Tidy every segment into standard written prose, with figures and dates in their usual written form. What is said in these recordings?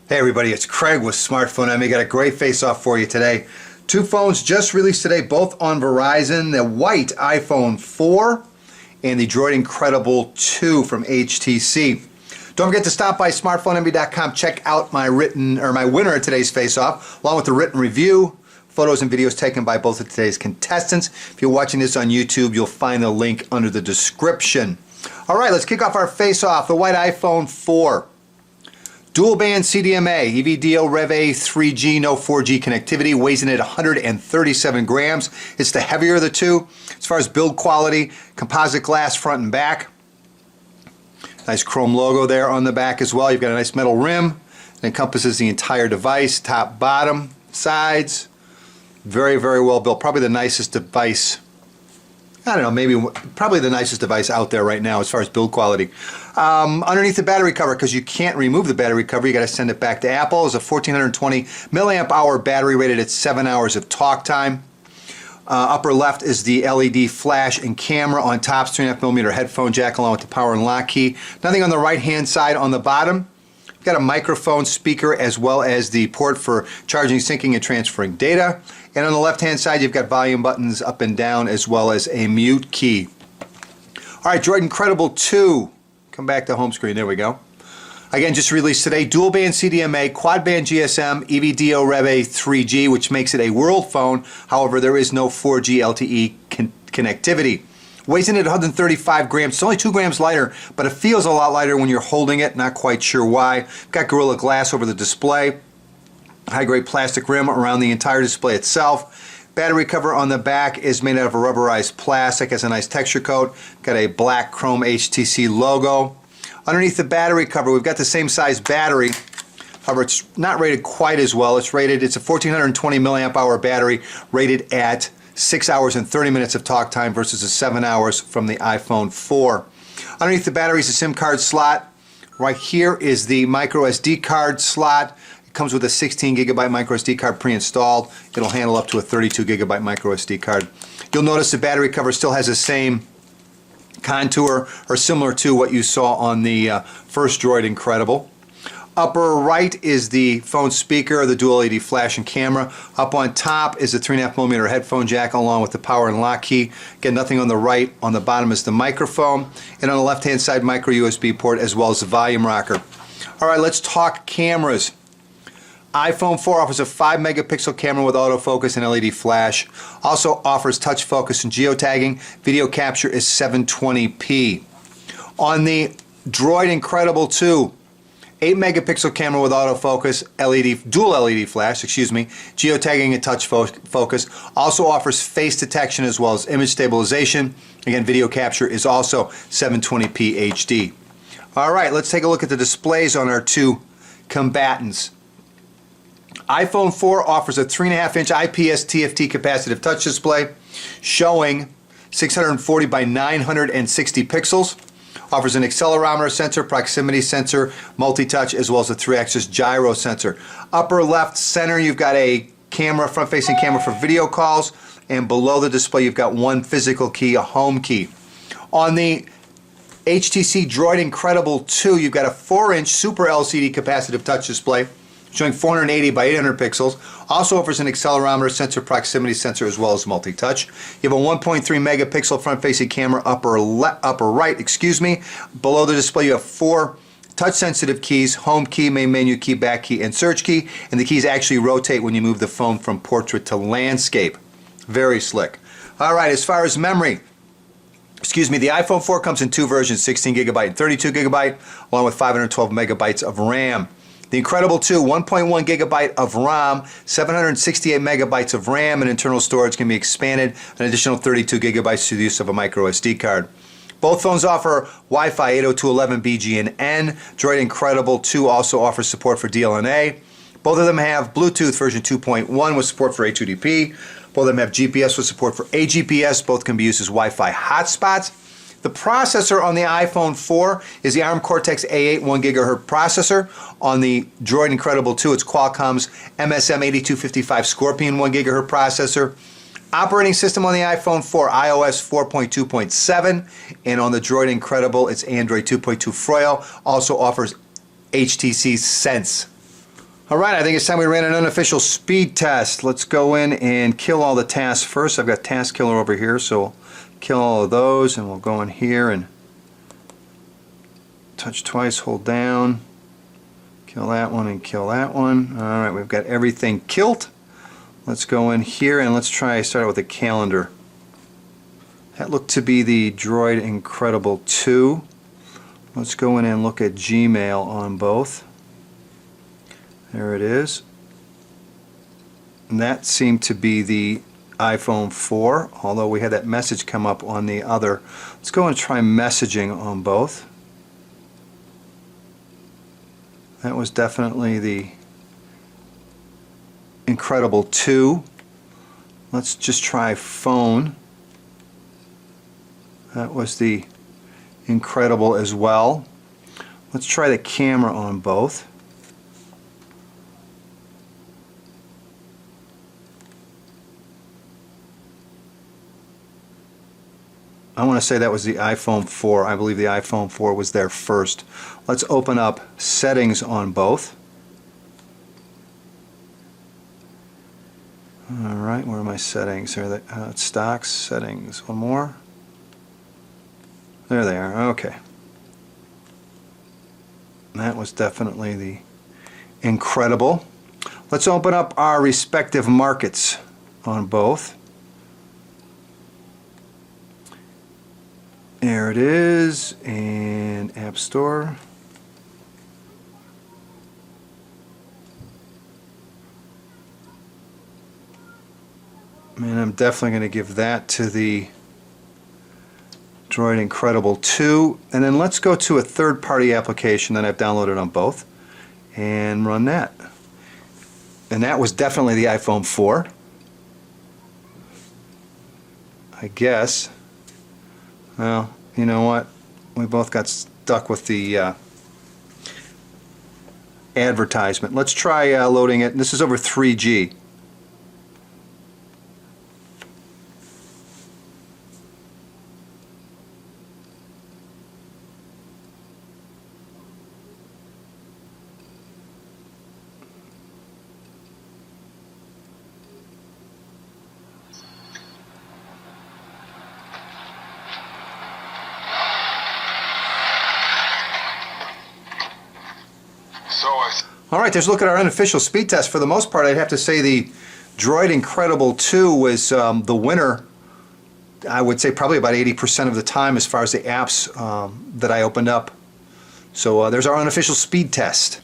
Hey everybody, it's Craig with Smartphone Emmy. Got a great face-off for you today. Two phones just released today, both on Verizon. The white iPhone 4 and the Droid Incredible 2 from HTC. Don't forget to stop by smartphoneemmy.com. Check out my winner of today's face-off, along with the written review, photos and videos taken by both of today's contestants. If you're watching this on YouTube, you'll find the link under the description. All right, let's kick off our face-off. The white iPhone 4. Dual band CDMA, EVDO Rev A 3G, no 4G connectivity, weighs in at 137 grams. It's the heavier of the two. As far as build quality, composite glass front and back. Nice chrome logo there on the back as well. You've got a nice metal rim. It encompasses the entire device, top, bottom, sides. Very, very well built. Probably the nicest device. I don't know, maybe probably the nicest device out there right now as far as build quality. Underneath the battery cover, because you can't remove the battery cover, you got to send it back to Apple. It's a 1420 milliamp hour battery rated at 7 hours of talk time. Upper left is the LED flash and camera. On top, 3.5mm headphone jack along with the power and lock key. Nothing on the right hand side. On the bottom, you've got a microphone, speaker, as well as the port for charging, syncing, and transferring data. And on the left-hand side, you've got volume buttons up and down, as well as a mute key. All right, Droid Incredible 2. Come back to home screen. There we go. Again, just released today. Dual-band CDMA, quad-band GSM, EVDO Rev A 3G, which makes it a world phone. However, there is no 4G LTE connectivity. Weighs in at 135 grams. It's only 2 grams lighter, but it feels a lot lighter when you're holding it. Not quite sure why. Got Gorilla Glass over the display. High-grade plastic rim around the entire display itself. Battery cover on the back is made out of a rubberized plastic. Has a nice texture coat. Got a black chrome HTC logo. Underneath the battery cover, we've got the same size battery. However, it's not rated quite as well. It's a 1420 milliamp hour battery rated at 6 hours and 30 minutes of talk time versus the 7 hours from the iPhone 4. Underneath the battery is a SIM card slot. Right here is the micro SD card slot. Comes with a 16 gigabyte micro SD card pre-installed. It'll handle up to a 32 gigabyte micro SD card. You'll notice the battery cover still has the same contour or similar to what you saw on the first Droid Incredible. Upper right is the phone speaker, the dual LED flash and camera. Up on top is the 3.5mm headphone jack along with the power and lock key. Again, nothing on the right. On the bottom is the microphone. And on the left hand side, micro USB port as well as the volume rocker. All right, let's talk cameras. iPhone 4 offers a 5 megapixel camera with autofocus and LED flash. Also offers touch focus and geotagging. Video capture is 720p. On the Droid Incredible 2, 8 megapixel camera with autofocus, dual LED flash, geotagging and touch focus. Also offers face detection as well as image stabilization. Again, video capture is also 720p HD. All right, let's take a look at the displays on our two combatants. iPhone 4 offers a 3.5-inch IPS TFT capacitive touch display showing 640 by 960 pixels. Offers an accelerometer sensor, proximity sensor, multi-touch, as well as a 3-axis gyro sensor. Upper left center, you've got a camera, front-facing camera for video calls, and below the display you've got one physical key, a home key. On the HTC Droid Incredible 2, you've got a 4-inch Super LCD capacitive touch display showing 480 by 800 pixels. Also offers an accelerometer sensor, proximity sensor, as well as multi-touch. You have a 1.3 megapixel front-facing camera upper right. Below the display you have 4 touch-sensitive keys: home key, main menu key, back key, and search key. And the keys actually rotate when you move the phone from portrait to landscape. Very slick. All right, as far as memory, the iPhone 4 comes in 2 versions, 16 gigabyte and 32 gigabyte, along with 512 megabytes of RAM. The Incredible 2, 1.1 gigabyte of ROM, 768 megabytes of RAM, and internal storage can be expanded an additional 32 gigabytes through the use of a micro SD card. Both phones offer Wi-Fi 802.11b, and N. Droid Incredible 2 also offers support for DLNA. Both of them have Bluetooth version 2.1 with support for A2DP. Both of them have GPS with support for AGPS. Both can be used as Wi-Fi hotspots. The processor on the iPhone 4 is the ARM Cortex-A8 1 GHz processor. On the Droid Incredible 2, it's Qualcomm's MSM8255 Scorpion 1 GHz processor. Operating system on the iPhone 4, iOS 4.2.7, and on the Droid Incredible, it's Android 2.2 Froyo. Also offers HTC Sense. All right, I think it's time we ran an unofficial speed test. Let's go in and kill all the tasks first. I've got task killer over here, so we'll kill all of those, and we'll go in here and touch twice, hold down, kill that one and kill that one. All right, we've got everything killed. Let's go in here and let's try start out with the calendar. That looked to be the Droid Incredible 2. Let's go in and look at Gmail on both. There it is. And that seemed to be the iPhone 4, although we had that message come up on the other. Let's go and try messaging on both. That was definitely the Incredible 2. Let's just try phone. That was the Incredible as well. Let's try the camera on both. I want to say that was the iPhone 4. I believe the iPhone 4 was there first. Let's open up settings on both. Alright, where are my settings? Here they, stocks, settings. One more. There they are. Okay. That was definitely the Incredible. Let's open up our respective markets on both. There it is, and App Store. And I'm definitely going to give that to the Droid Incredible 2. And then let's go to a third-party application that I've downloaded on both and run that. And that was definitely the iPhone 4. I guess. Well, you know what? We both got stuck with the advertisement. Let's try loading it. This is over 3G. Alright, there's a look at our unofficial speed test. For the most part, I'd have to say the Droid Incredible 2 was the winner. I would say probably about 80% of the time as far as the apps that I opened up. So there's our unofficial speed test.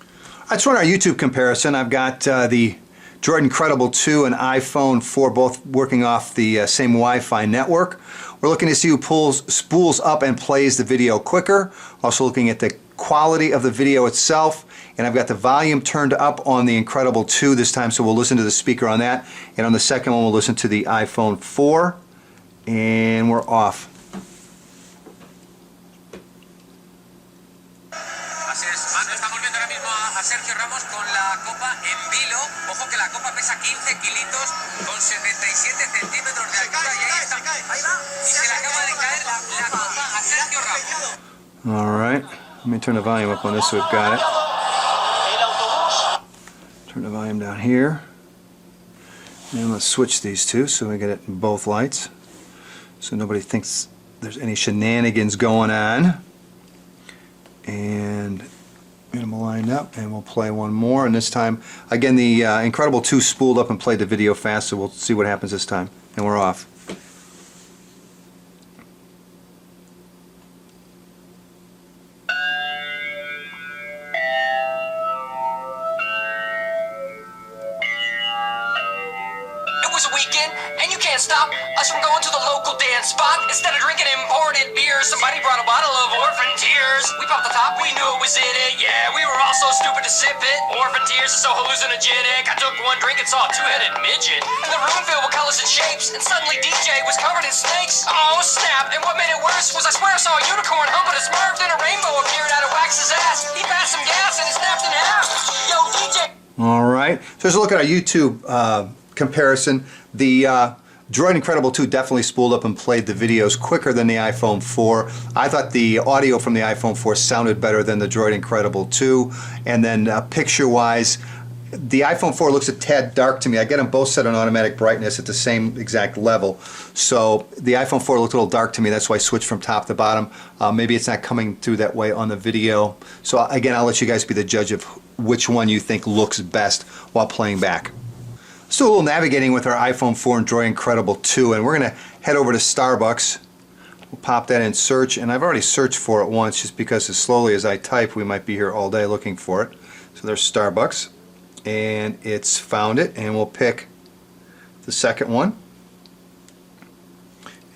Let's run our YouTube comparison. I've got the Droid Incredible 2 and iPhone 4 both working off the same Wi-Fi network. We're looking to see who spools up and plays the video quicker. Also looking at the quality of the video itself. And I've got the volume turned up on the Incredible 2 this time, so we'll listen to the speaker on that. And on the second one, we'll listen to the iPhone 4. And we're off. All right, let me turn the volume up on this so we've got it. Turn the volume down here. And let's switch these two so we get it in both lights, so nobody thinks there's any shenanigans going on. And get them lined up, and we'll play one more. And this time, again, the Incredible 2 spooled up and played the video fast, so we'll see what happens this time. And we're off. Weekend, and you can't stop us from going to the local dance spot. Instead of drinking imported beer, somebody brought a bottle of Orphan Tears. We popped the top, we knew it was in it. Yeah, we were all so stupid to sip it. Orphan Tears is so hallucinogenic. I took one drink and saw a two-headed midget. And the room filled with colors and shapes, and suddenly DJ was covered in snakes. Oh snap, and what made it worse was I swear I saw a unicorn humping a smurf, and a rainbow appeared out of Wax's ass. He passed some gas and it snapped in half. Yo, DJ. All right, so let's look at our YouTube comparison. The Droid Incredible 2 definitely spooled up and played the videos quicker than the iPhone 4. I thought the audio from the iPhone 4 sounded better than the Droid Incredible 2. And then picture-wise, The iPhone 4 looks a tad dark to me. I get them both set on automatic brightness at the same exact level. So the iPhone 4 looked a little dark to me. That's why I switched from top to bottom. Maybe it's not coming through that way on the video. So again, I'll let you guys be the judge of which one you think looks best while playing back. Let's do a little navigating with our iPhone 4 and Droid Incredible 2. And we're going to head over to Starbucks. We'll pop that in search. And I've already searched for it once just because as slowly as I type, we might be here all day looking for it. So there's Starbucks. And it's found it, and we'll pick the second one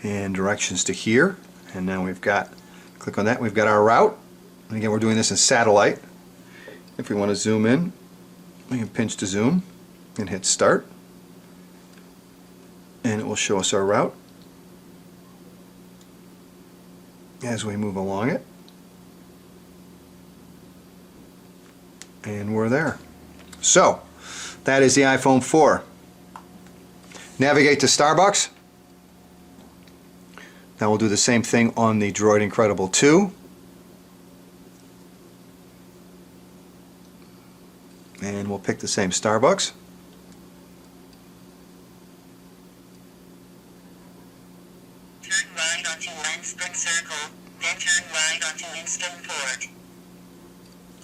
and directions to here, and now we've got, click on that, we've got our route. And again, we're doing this in satellite. If we want to zoom in, we can pinch to zoom and hit start, and it will show us our route as we move along it, and we're there. So, that is the iPhone 4. Navigate to Starbucks. Now we'll do the same thing on the Droid Incredible 2. And we'll pick the same Starbucks. Turn right onto Lansbury Circle, then turn right onto Winston Port.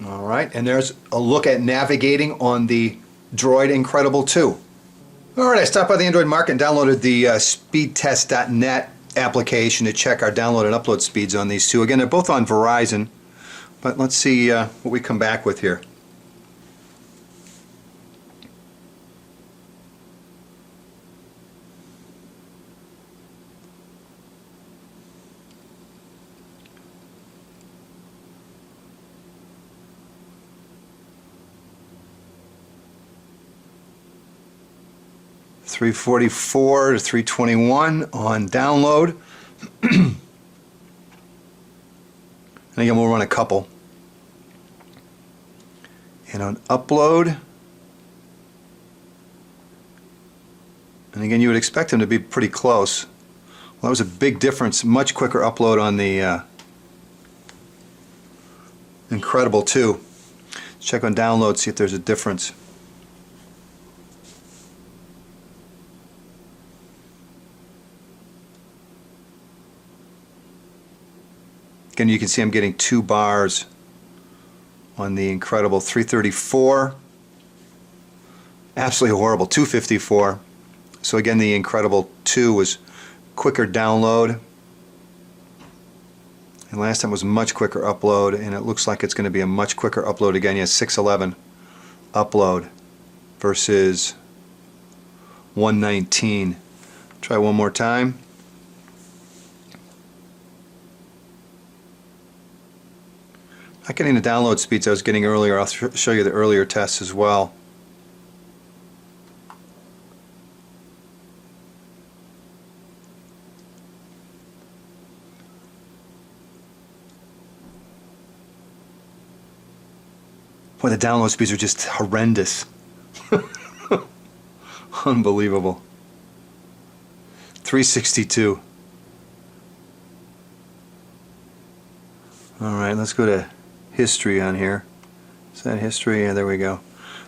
Alright, and there's a look at navigating on the Droid Incredible 2. Alright, I stopped by the Android market and downloaded the speedtest.net application to check our download and upload speeds on these two. Again, they're both on Verizon, but let's see what we come back with here. .344 to 321 on download. And again, we'll run a couple. And on upload, and again, you would expect them to be pretty close. Well, that was a big difference. Much quicker upload on the Incredible 2. Let's check on download, see if there's a difference. Again, you can see I'm getting 2 bars on the Incredible 334. Absolutely horrible, 254. So again, the Incredible 2 was quicker download. And last time was much quicker upload, and it looks like it's going to be a much quicker upload again. Yeah, 611 upload versus 119. Try one more time. Not getting the download speeds I was getting earlier. I'll show you the earlier tests as well. Boy, the download speeds are just horrendous. Unbelievable. 362. Alright, let's go to history on here. Is that history? Yeah, there we go.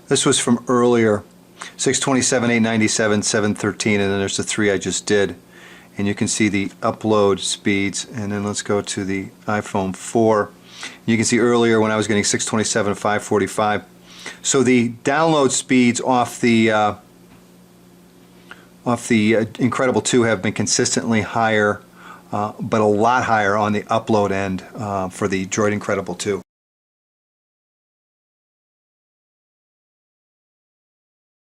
This was from earlier. 627, 897, 713, and then there's the 3 I just did. And you can see the upload speeds. And then let's go to the iPhone 4. You can see earlier when I was getting 627, 545. So the download speeds off the Incredible 2 have been consistently higher, but a lot higher on the upload end for the Droid Incredible 2.